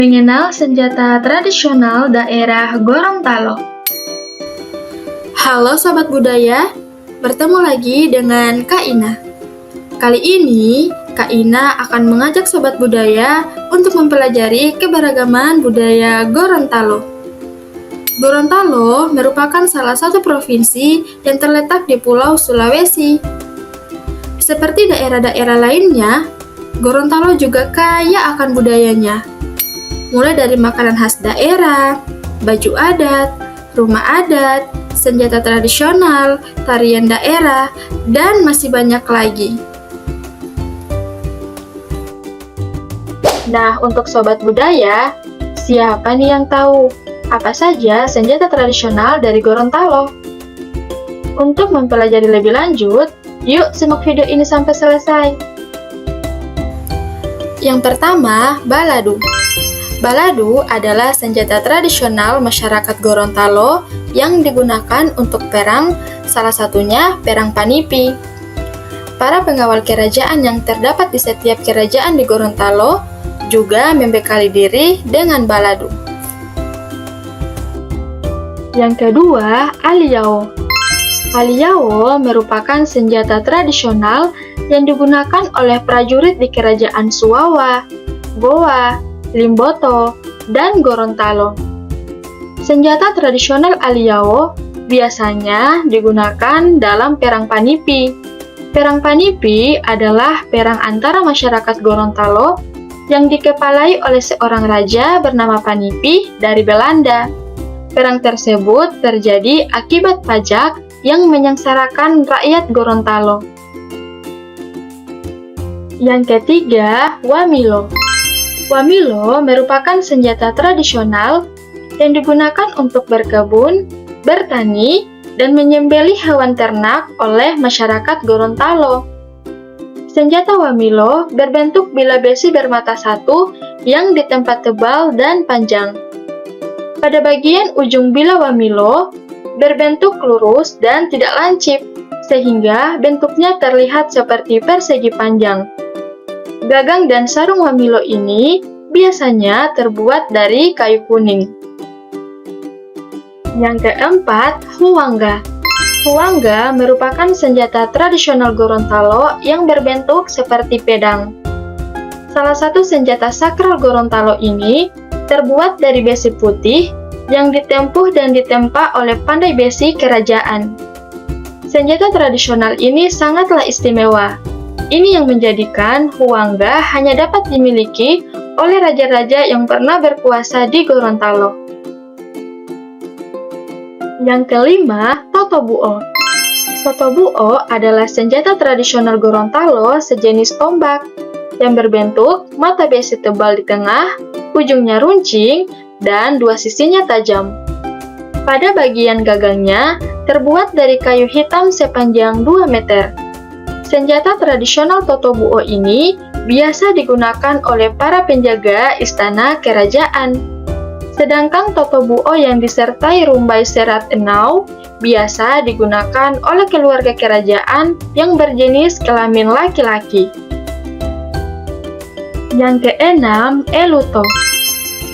Mengenal senjata tradisional daerah Gorontalo. Halo Sobat Budaya, bertemu lagi dengan Kak Ina. Kali ini, Kak Ina akan mengajak Sobat Budaya untuk mempelajari keberagaman budaya Gorontalo. Gorontalo merupakan salah satu provinsi yang terletak di Pulau Sulawesi. Seperti daerah-daerah lainnya, Gorontalo juga kaya akan budayanya. Mulai dari makanan khas daerah, baju adat, rumah adat, senjata tradisional, tarian daerah, dan masih banyak lagi. Nah, untuk Sobat Budaya, siapa nih yang tahu apa saja senjata tradisional dari Gorontalo? Untuk mempelajari lebih lanjut, yuk simak video ini sampai selesai. Yang pertama, balado. Balado adalah senjata tradisional masyarakat Gorontalo yang digunakan untuk perang, salah satunya perang Panipi. Para pengawal kerajaan yang terdapat di setiap kerajaan di Gorontalo juga membekali diri dengan balado. Yang kedua, aliao. Aliao merupakan senjata tradisional yang digunakan oleh prajurit di kerajaan Suwawa, Goa, Limboto, dan Gorontalo. Senjata tradisional aliao biasanya digunakan dalam perang Panipi. Perang Panipi adalah perang antara masyarakat Gorontalo yang dikepalai oleh seorang raja bernama Panipi dari Belanda. Perang tersebut terjadi akibat pajak yang menyengsarakan rakyat Gorontalo. Yang ketiga, wamilo. Wamilo merupakan senjata tradisional yang digunakan untuk berkebun, bertani, dan menyembelih hewan ternak oleh masyarakat Gorontalo. Senjata wamilo berbentuk bilah besi bermata satu yang ditempa tebal dan panjang. Pada bagian ujung bilah wamilo berbentuk lurus dan tidak lancip, sehingga bentuknya terlihat seperti persegi panjang. Gagang dan sarung wamilo ini biasanya terbuat dari kayu kuning. Yang keempat, huwangga. Huwangga merupakan senjata tradisional Gorontalo yang berbentuk seperti pedang. Salah satu senjata sakral Gorontalo ini terbuat dari besi putih yang ditempuh dan ditempa oleh pandai besi kerajaan. Senjata tradisional ini sangatlah istimewa. Ini yang menjadikan huwangga hanya dapat dimiliki oleh raja-raja yang pernah berkuasa di Gorontalo. Yang kelima, totobuo. Totobuo adalah senjata tradisional Gorontalo sejenis tombak yang berbentuk mata besi tebal di tengah, ujungnya runcing, dan dua sisinya tajam. Pada bagian gagangnya terbuat dari kayu hitam sepanjang 2 meter. Senjata tradisional totobuo ini biasa digunakan oleh para penjaga istana kerajaan. Sedangkan totobuo yang disertai rumbai serat enau biasa digunakan oleh keluarga kerajaan yang berjenis kelamin laki-laki. Yang keenam, eluto.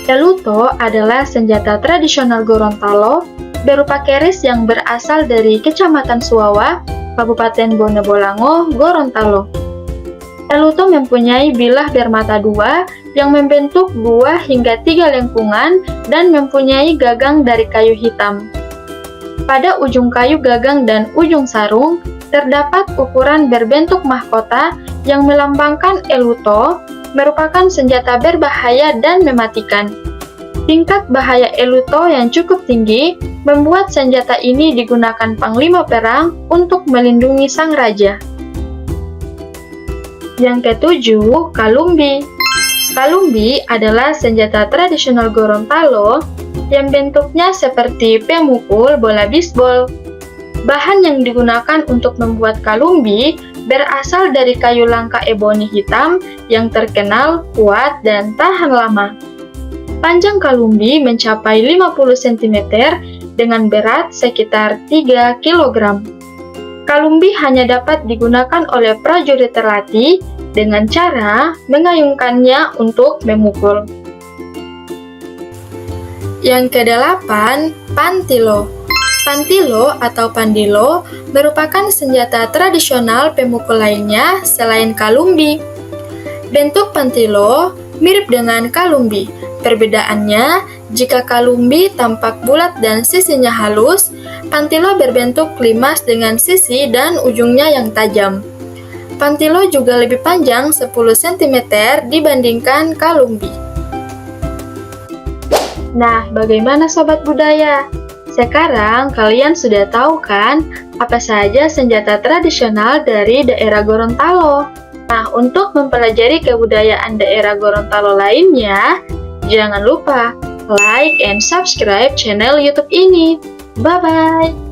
Eluto adalah senjata tradisional Gorontalo berupa keris yang berasal dari Kecamatan Suwawa, Kabupaten Bone Bolango, Gorontalo. Eluto mempunyai bilah bermata 2 yang membentuk 2 hingga 3 lengkungan dan mempunyai gagang dari kayu hitam. Pada ujung kayu gagang dan ujung sarung terdapat ukuran berbentuk mahkota yang melambangkan eluto merupakan senjata berbahaya dan mematikan. Tingkat bahaya eluto yang cukup tinggi membuat senjata ini digunakan panglima perang untuk melindungi sang raja. Yang ketujuh, kalumbi. Kalumbi adalah senjata tradisional Gorontalo yang bentuknya seperti pemukul bola bisbol. Bahan yang digunakan untuk membuat kalumbi berasal dari kayu langka eboni hitam yang terkenal kuat dan tahan lama. Panjang kalumbi mencapai 50 cm dengan berat sekitar 3 kg. Kalumbi hanya dapat digunakan oleh prajurit terlatih dengan cara mengayunkannya untuk memukul. Yang kedelapan, pantilo. Pantilo atau pandilo merupakan senjata tradisional pemukul lainnya selain kalumbi. Bentuk pantilo mirip dengan kalumbi. Perbedaannya, jika kalumbi tampak bulat dan sisinya halus, pantilo berbentuk limas dengan sisi dan ujungnya yang tajam. Pantilo juga lebih panjang 10 cm dibandingkan kalumbi. Nah, bagaimana Sobat Budaya? Sekarang kalian sudah tahu kan apa saja senjata tradisional dari daerah Gorontalo? Nah, untuk mempelajari kebudayaan daerah Gorontalo lainnya, jangan lupa like and subscribe channel YouTube ini. Bye-bye!